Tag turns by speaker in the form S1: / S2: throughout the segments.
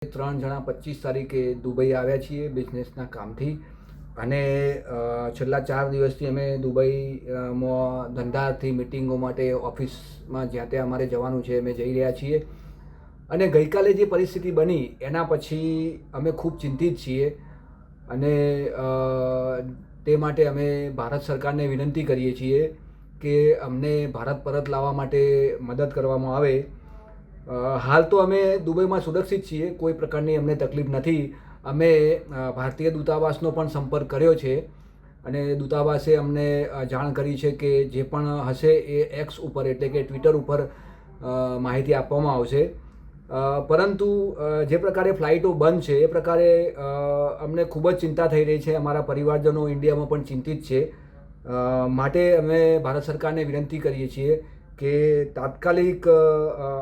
S1: 3 જણા 25 તારીખે દુબઈ આવ્યા છીએ બિઝનેસના કામથી અને છેલ્લા 4 દિવસથી અમે દુબઈમાં ધંધાથી મિટિંગો માટે ઓફિસમાં જ્યાં ત્યાં અમારે જવાનું છે અમે જઈ રહ્યા છીએ અને ગઈકાલે જે પરિસ્થિતિ બની એના પછી અમે ખૂબ ચિંતિત છીએ અને તે માટે અમે ભારત સરકારને વિનંતી કરીએ છીએ કે અમને ભારત પરત લાવવા માટે મદદ કરવામાં આવે। હાલ તો અમે દુબઈમાં સુરક્ષિત છીએ, કોઈ પ્રકારની અમને તકલીફ નથી। અમે ભારતીય દૂતાવાસનો પણ સંપર્ક કર્યો છે અને દૂતાવાસે અમને જાણ કરી છે કે જે પણ હશે એ એક્સ ઉપર એટલે કે ટ્વિટર ઉપર માહિતી આપવામાં આવશે। પરંતુ જે પ્રકારે ફ્લાઇટો બંધ છે એ પ્રકારે અમને ખૂબ જ ચિંતા થઈ રહી છે। અમારા પરિવારજનો ઇન્ડિયામાં પણ ચિંતિત છે। માટે અમે ભારત સરકારને વિનંતી કરીએ છીએ કે તાત્કાલિક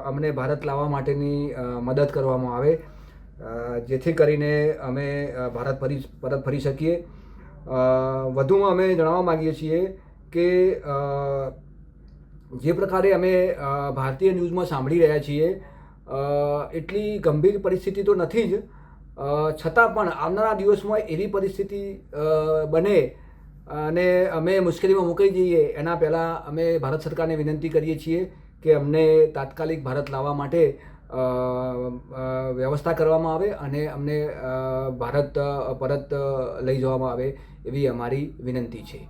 S1: અમને ભારત લાવવા માટેની મદદ કરવામાં આવે જેથી કરીને અમે ભારત પરત ફરી શકીએ। વધુમાં અમે જણાવવા માગીએ છીએ કે જે પ્રકારે અમે ભારતીય ન્યૂઝમાં સાંભળી રહ્યા છીએ એટલી ગંભીર પરિસ્થિતિ તો નથી જ, છતાં પણ આવનારા દિવસમાં એવી પરિસ્થિતિ બને અને અમે મુશ્કેલીમાં મુકાઈ જઈએ એના પહેલાં અમે ભારત સરકારને વિનંતી કરીએ છીએ કે અમને તાત્કાલિક ભારત લાવવા માટે વ્યવસ્થા કરવામાં આવે અને અમને ભારત પરત લઈ જવામાં આવે એવી અમારી વિનંતી છે।